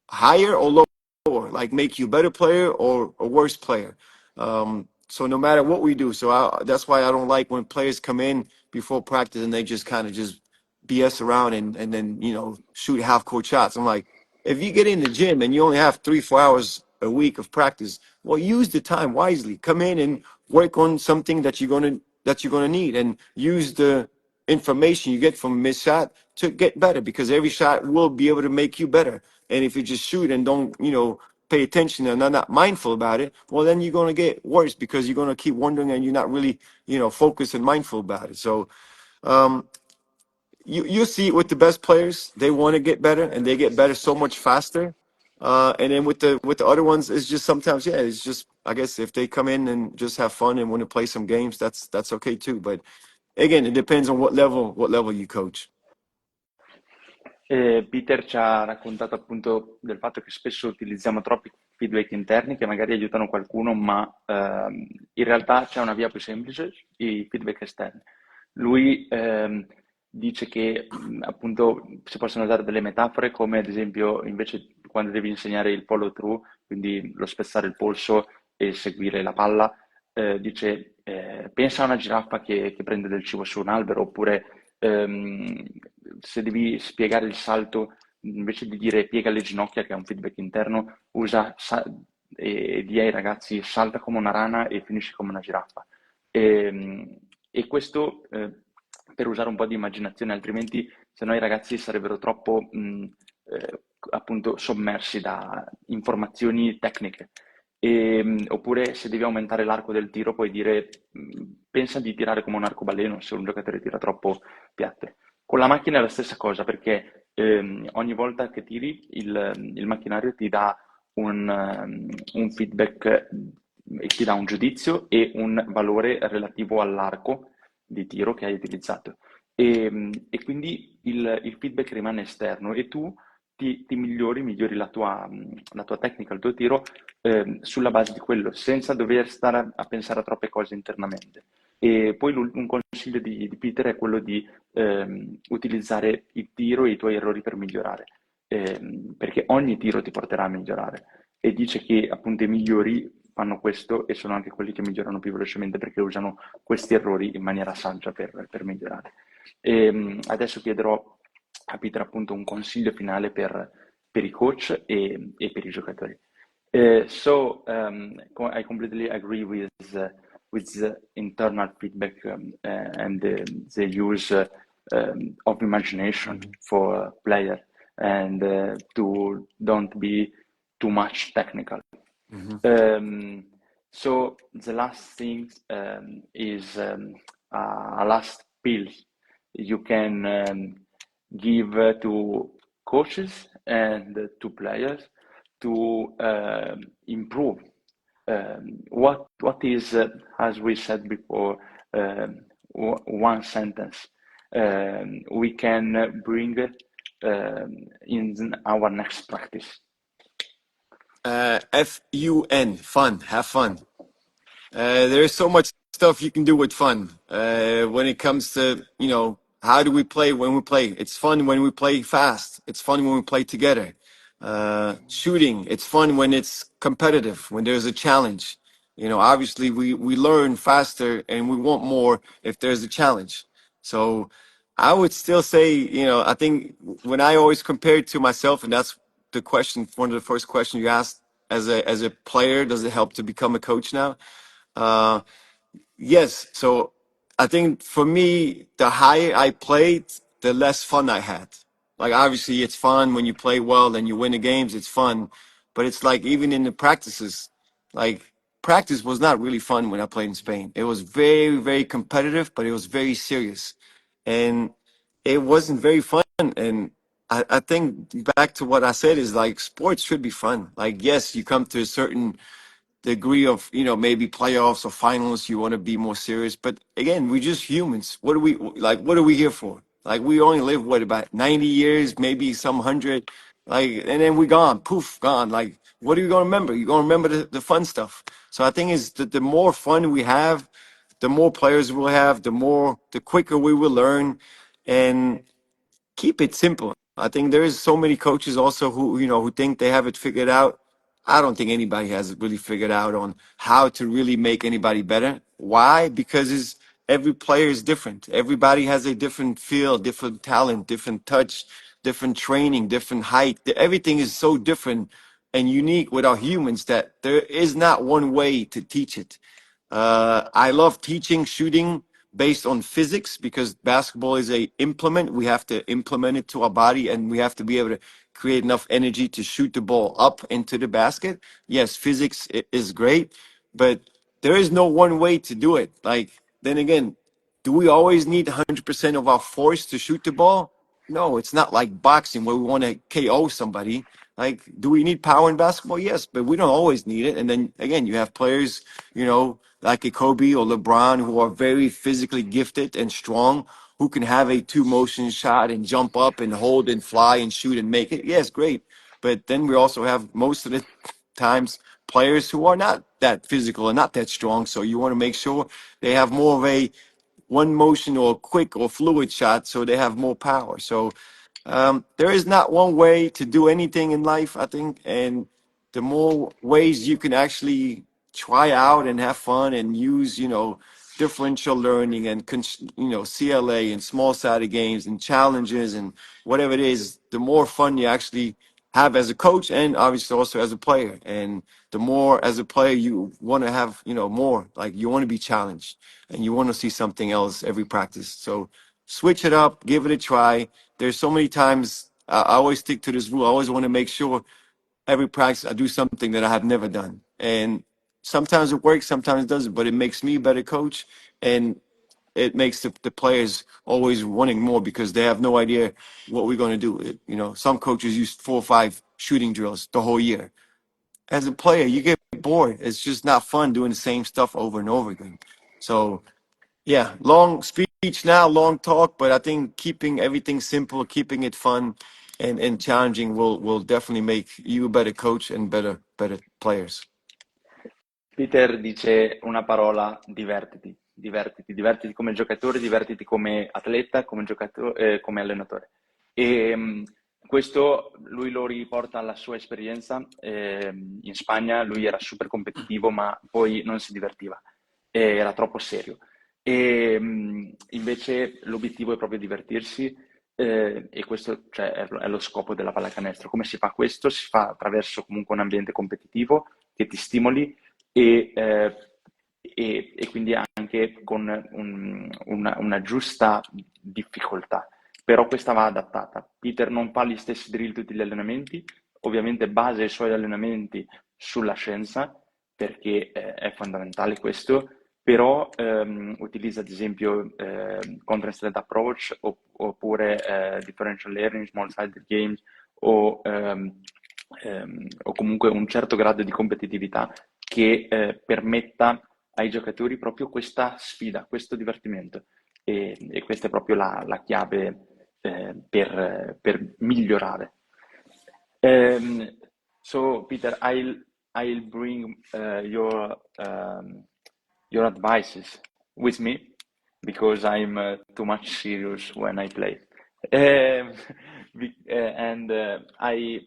higher or lower, like make you a better player or a worse player. So no matter what we do, that's why I don't like when players come in before practice and they just kind of just BS around and then shoot half court shots. I'm like, if you get in the gym and you only have 3-4 hours a week of practice, well, use the time wisely. Come in and work on something that you're gonna need, and use the information you get from a missed shot to get better, because every shot will be able to make you better. And if you just shoot and don't, pay attention and are not mindful about it, well, then you're going to get worse, because you're going to keep wondering and you're not really, focused and mindful about it. So um, you see it with the best players. They want to get better and they get better so much faster. And then with the other ones, it's just sometimes, yeah, it's just, I guess, if they come in and just have fun and want to play some games, that's okay too. But again, it depends on what level you coach. Peter ci ha raccontato appunto del fatto che spesso utilizziamo troppi feedback interni che magari aiutano qualcuno, ma in realtà c'è una via più semplice, i feedback esterni. Lui dice che appunto si possono usare delle metafore, come ad esempio invece quando devi insegnare il follow through, quindi lo spezzare il polso e seguire la palla, dice pensa a una giraffa che prende del cibo su un albero, oppure se devi spiegare il salto, invece di dire piega le ginocchia, che è un feedback interno, e di ai ragazzi salta come una rana e finisci come una giraffa. E questo per usare un po' di immaginazione, altrimenti se no i ragazzi sarebbero troppo appunto sommersi da informazioni tecniche. Oppure se devi aumentare l'arco del tiro puoi dire pensa di tirare come un arcobaleno se un giocatore tira troppo piatto. Con la macchina è la stessa cosa, perché ogni volta che tiri il macchinario ti dà un feedback, ti dà un giudizio e un valore relativo all'arco di tiro che hai utilizzato. E quindi il feedback rimane esterno e tu ti migliori la tua tecnica, il tuo tiro sulla base di quello, senza dover stare a pensare a troppe cose internamente. E poi un consiglio di Peter è quello di utilizzare il tiro e i tuoi errori per migliorare, perché ogni tiro ti porterà a migliorare. E dice che appunto i migliori fanno questo e sono anche quelli che migliorano più velocemente, perché usano questi errori in maniera saggia per migliorare. Adesso chiederò a Peter appunto un consiglio finale per i coach e per i giocatori. I completely agree with the internal feedback and the use of imagination for player, and to don't be too much technical. So the last thing is a last pill you can give to coaches and to players to improve. What is, as we said before, one sentence we can bring in our next practice? Fun, fun, have fun. There's so much stuff you can do with fun. When it comes to, how do we play when we play? It's fun when we play fast. It's fun when we play together. Shooting, it's fun when it's competitive, when there's a challenge. Obviously we learn faster and we want more if there's a challenge. So I would still say, I think when I always compare it to myself, and that's the question, one of the first questions you asked, as a player, does it help to become a coach now? Uh, yes. So I think for me, the higher I played, the less fun I had. Like obviously, it's fun when you play well and you win the games. It's fun, but it's like even in the practices, like practice was not really fun when I played in Spain. It was very, very competitive, but it was very serious, and it wasn't very fun. And I think back to what I said is like sports should be fun. Like yes, you come to a certain degree of maybe playoffs or finals, you want to be more serious, but again, we're just humans. What are we here for? Like we only live what, about 90 years, maybe some 100, like, and then we gone, poof, gone. Like what are you going to remember? You're going to remember the fun stuff. So I think is that the more fun we have, the more players we'll have, the quicker we will learn. And keep it simple. I think there is so many coaches also who think they have it figured out. I don't think anybody has it really figured out on how to really make anybody better. Why? Because every player is different. Everybody has a different feel, different talent, different touch, different training, different height. Everything is so different and unique with our humans that there is not one way to teach it. I love teaching shooting based on physics because basketball is a implement. We have to implement it to our body, and we have to be able to create enough energy to shoot the ball up into the basket. Yes, physics is great, but there is no one way to do it. Like, then again, do we always need 100% of our force to shoot the ball? No, it's not like boxing where we want to KO somebody. Like, do we need power in basketball? Yes, but we don't always need it. And then again, you have players, like a Kobe or LeBron, who are very physically gifted and strong, who can have a two motion shot and jump up and hold and fly and shoot and make it. Yes, great. But then we also have most of the times players who are not that physical and not that strong. So you want to make sure they have more of a one motion or quick or fluid shot so they have more power. So there is not one way to do anything in life, I think. And the more ways you can actually try out and have fun and use, differential learning and, CLA and small sided games and challenges and whatever it is, the more fun you actually have as a coach and obviously also as a player. And the more as a player you want to have, more, like you want to be challenged and you want to see something else every practice. So switch it up, give it a try. There's so many times I always stick to this rule. I always want to make sure every practice I do something that I have never done. And sometimes it works, sometimes it doesn't, but it makes me a better coach. And it makes the players always wanting more because they have no idea what we're going to do. Some coaches use 4 or 5 shooting drills the whole year. As a player, you get bored. It's just not fun doing the same stuff over and over again. So yeah, long speech now, long talk, but I think keeping everything simple, keeping it fun and challenging will definitely make you a better coach and better players. Peter dice una parola: divertiti, divertiti, divertiti come giocatore, divertiti come atleta, come giocatore, come allenatore. E questo lui lo riporta alla sua esperienza. In Spagna lui era super competitivo, ma poi non si divertiva, era troppo serio. E invece l'obiettivo è proprio divertirsi, e questo, cioè, è lo scopo della pallacanestro. Come si fa questo? Si fa attraverso comunque un ambiente competitivo che ti stimoli e quindi anche con una giusta difficoltà. Però questa va adattata. Peter non fa gli stessi drill tutti gli allenamenti, ovviamente basa i suoi allenamenti sulla scienza, perché è fondamentale questo, però utilizza ad esempio content-led approach oppure differential learning, small-sided games o comunque un certo grado di competitività che permetta ai giocatori proprio questa sfida, questo divertimento. E questa è proprio la chiave per migliorare. So Peter, I'll bring your advices with me because I'm too much serious when I play. And I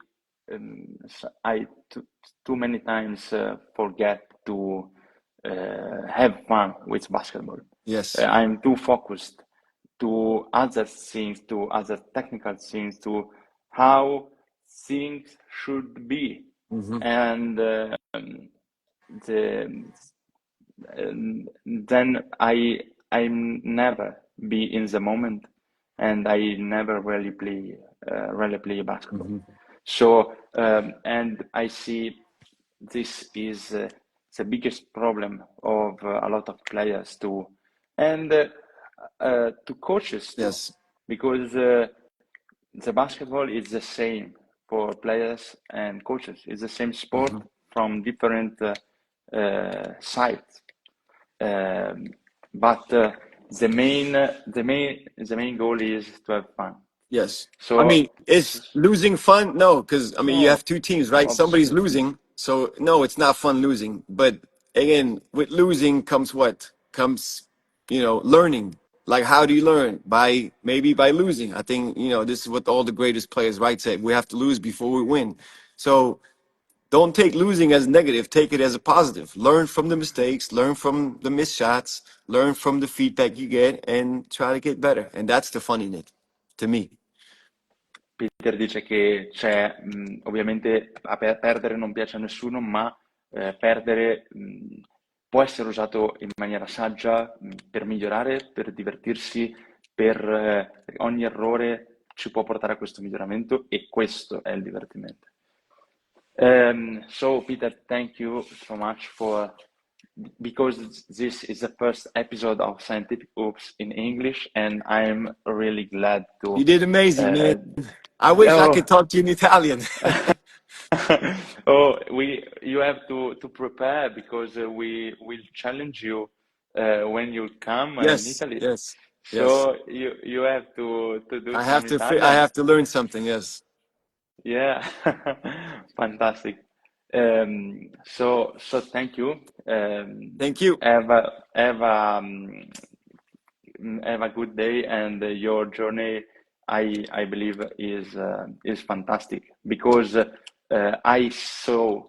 too many times forget to have fun with basketball. Yes. I'm too focused to other things, to other technical things, to how things should be. And the then I never be in the moment, and I never really play basketball. So and I see this is the biggest problem of a lot of players too, and to coaches too, Yes. because the basketball is the same for players and coaches. It's the same sport from different sides. But the main goal is to have fun. Yes. So I mean, is losing fun? No, because I mean, you no, have two teams, right? Somebody's absolutely. losing, so no, it's not fun losing. But again, with losing comes what? Comes, learning. Like, how do you learn? Maybe by losing. I think, this is what all the greatest players, right, say. We have to lose before we win. So don't take losing as negative. Take it as a positive. Learn from the mistakes. Learn from the missed shots. Learn from the feedback you get, and try to get better. And that's the fun in it, to me. Peter dice che c'è, ovviamente perdere non piace a nessuno, ma perdere può essere usato in maniera saggia per migliorare, per divertirsi, per ogni errore ci può portare a questo miglioramento e questo è il divertimento. So Peter, thank you so much because this is the first episode of Scientific Oops in English, and I'm really glad to. You did amazing, man. I wish I could talk to you in Italian. You have to prepare because we will challenge you when you come in Yes, Italy. yes, yes. So you have to do I some have to. Italian. I have to learn something. Yes. Yeah, fantastic. So thank you. Thank you. Have a good day, and your journey, I believe, is fantastic because I saw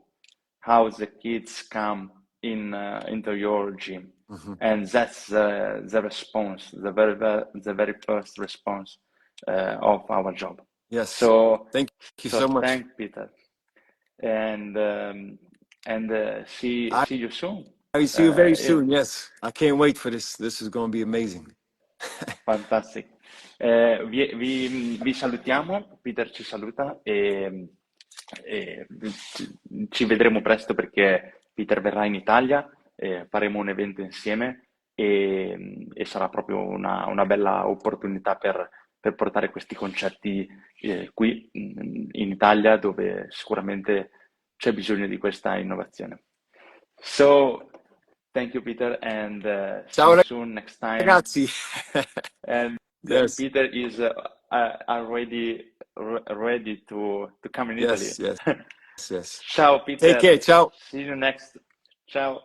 how the kids come into your gym, and that's the response, the very first response of our job. Yes. So Thank you so much. thank Peter, and see you soon. I will see you very soon. Yes, I can't wait for this. This is going to be amazing. Fantastic. Vi salutiamo, Peter ci saluta e ci vedremo presto perché Peter verrà in Italia, faremo un evento insieme e sarà proprio una bella opportunità per portare questi concetti qui in Italia, dove sicuramente c'è bisogno di questa innovazione. So, thank you, Peter, and see Ciao you soon next time. ragazzi. And Yes. Peter is already ready to come in Italy. Yes. Yes. Yes. Ciao, Peter. Take care. Ciao. See you next. Ciao.